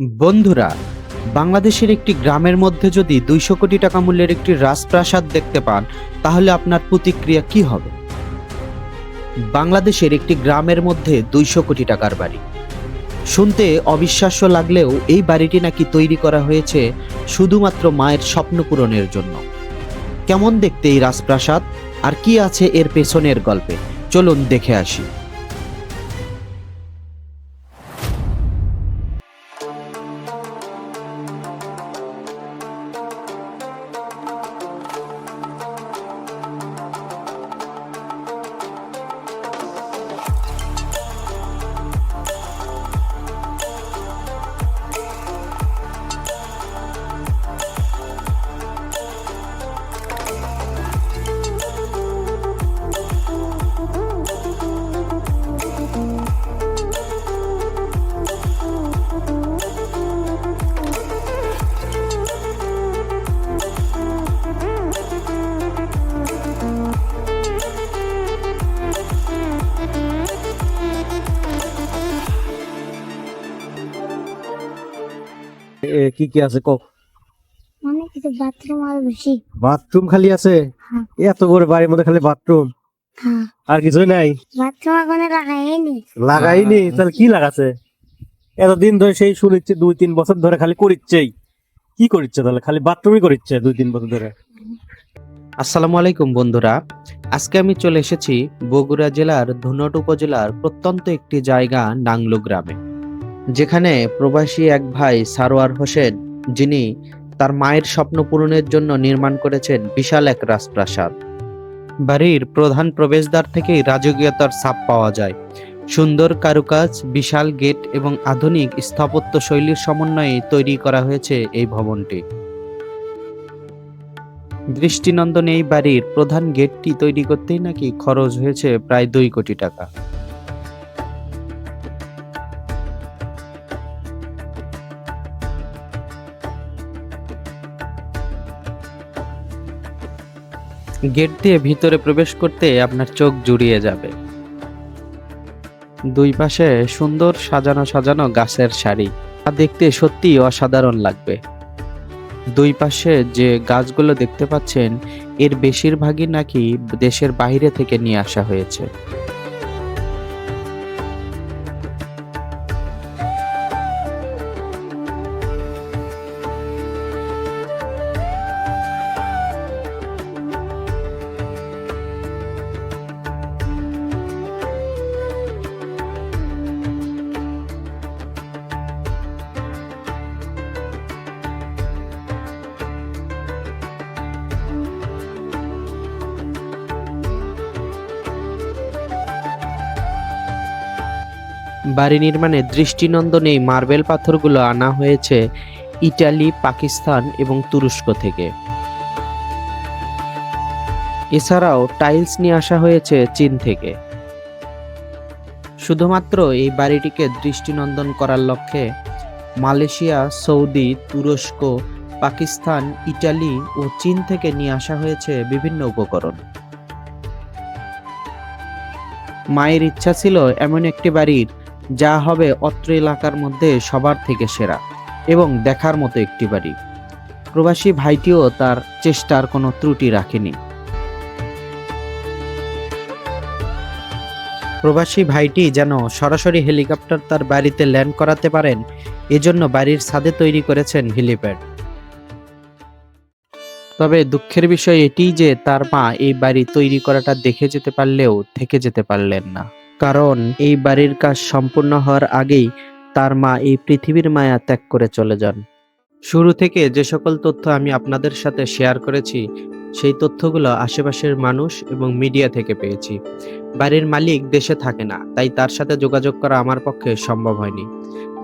বন্ধুরা, বাংলাদেশের একটি গ্রামের মধ্যে যদি 200 কোটি টাকা মূল্যের একটি রাজপ্রাসাদ দেখতে পান, তাহলে আপনার প্রতিক্রিয়া কি হবে? বাংলাদেশের একটি গ্রামের মধ্যে 200 কোটি টাকার বাড়ি। শুনতে অবিশ্বাস্য লাগলেও এই বাড়িটি নাকি তৈরি করা হয়েছে শুধুমাত্র মায়ের স্বপ্ন পূরণের জন্য। কেমন দেখতে এই রাজপ্রাসাদ আর কি আছে এর পেছনের গল্পে, চলুন দেখে আসি। কি কি আছে কক? অনেক কিছু, বাথরুম আর বেশি। বাথরুম খালি আছে? হ্যাঁ। এত বড় বাড়ির মধ্যে খালি বাথরুম, হ্যাঁ, আর কিছুই নাই? বাথরুম এখনো লাগাইনি। লাগাইনি? তাহলে কি লাগাছে? এতদিন ধরে সেই শুনিচ্ছে 2-3 বছর ধরে খালি করিচ্ছেই। কি করিচ্ছে তাহলে? খালি বাথরুমই করিচ্ছে 2-3 বছর ধরে। আসসালামু আলাইকুম বন্ধুরা, আজকে আমি চলে এসেছি বগুড়া জেলার ধুনট উপজেলার প্রত্যন্ত একটি জায়গা নাংলু গ্রামে, যেখানে প্রবাসী এক ভাই সারোয়ার হোসেন, যিনি তার মায়ের স্বপ্ন পূরণের জন্য নির্মাণ করেছেন বিশাল এক রাজপ্রাসাদ। বাড়ির প্রধান প্রবেশদ্বার থেকেই রাজকীয়তার ছাপ পাওয়া যায়। সুন্দর কারুকাজ, বিশাল গেট এবং আধুনিক স্থাপত্য শৈলীর সমন্বয়ে তৈরি করা হয়েছে এই ভবনটি। দৃষ্টিনন্দন এই বাড়ির প্রধান গেটটি তৈরি করতেই নাকি খরচ হয়েছে প্রায় 2 কোটি টাকা। গেট দিয়ে ভিতরে প্রবেশ করতে আপনার চোখ জুড়িয়ে যাবে। দুই পাশে সুন্দর সাজানো সাজানো গাছের সারি, তা দেখতে সত্যি অসাধারণ লাগবে। দুই পাশে যে গাছগুলো দেখতে পাচ্ছেন, এর বেশিরভাগই নাকি দেশের বাইরে থেকে নিয়ে আসা হয়েছে। বাড়ি নির্মাণে দৃষ্টিনন্দন এই মার্বেল পাথরগুলো আনা হয়েছে ইটালি, পাকিস্তান এবং তুরস্ক থেকে। এছাড়াও টাইলস নিয়ে আসা হয়েছে চীন থেকে। শুধুমাত্র এই বাড়িটিকে দৃষ্টিনন্দন করার লক্ষ্যে মালয়েশিয়া, সৌদি, তুরস্ক, পাকিস্তান, ইটালি ও চীন থেকে নিয়ে আসা হয়েছে বিভিন্ন উপকরণ। মায়ের ইচ্ছা ছিল এমন একটি বাড়ির যা হবে অত্র এলাকার মধ্যে সবার থেকে সেরা এবং দেখার মতো একটি বাড়ি। প্রবাসী ভাইটিও তার চেষ্টার কোনো ত্রুটি রাখেনি। প্রবাসী ভাইটি যেন সরাসরি হেলিকপ্টার তার বাড়িতে ল্যান্ড করাতে পারেন, এজন্য বাড়ির ছাদে তৈরি করেছেন হেলিপ্যাড। তবে দুঃখের বিষয় এটিই যে তার মা এই বাড়ি তৈরি করাটা দেখে যেতে পারলেও থেকে যেতে পারলেন না, কারণ এই বাড়ির কাজ সম্পূর্ণ হওয়ার আগেই তার মা এই পৃথিবীর মায়া ত্যাগ করে চলে যান। শুরু থেকে যে সকল তথ্য আমি আপনাদের সাথে শেয়ার করেছি, সেই তথ্যগুলো আশেপাশের মানুষ এবং মিডিয়া থেকে পেয়েছি। বাড়ির মালিক দেশে থাকে না, তাই তার সাথে যোগাযোগ করা আমার পক্ষে সম্ভব হয়নি।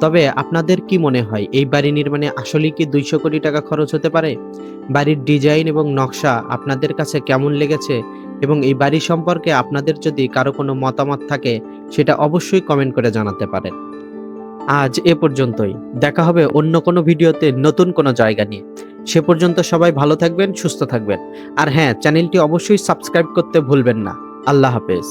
তবে আপনাদের কি মনে হয়, এই বাড়ি নির্মাণে আসলেই কি 200 কোটি টাকা খরচ হতে পারে? বাড়ির ডিজাইন এবং নকশা আপনাদের কাছে কেমন লেগেছে এবং এই বাড়ি সম্পর্কে আপনাদের যদি কারো কোনো মতামত থাকে, সেটা অবশ্যই কমেন্ট করে জানাতে পারেন। আজ এ পর্যন্তই, দেখা হবে অন্য কোনো ভিডিওতে নতুন কোনো জায়গা নিয়ে। সে পর্যন্ত সবাই ভালো থাকবেন, সুস্থ থাকবেন, আর হ্যাঁ, চ্যানেলটি অবশ্যই সাবস্ক্রাইব করতে ভুলবেন না। আল্লাহ হাফেজ।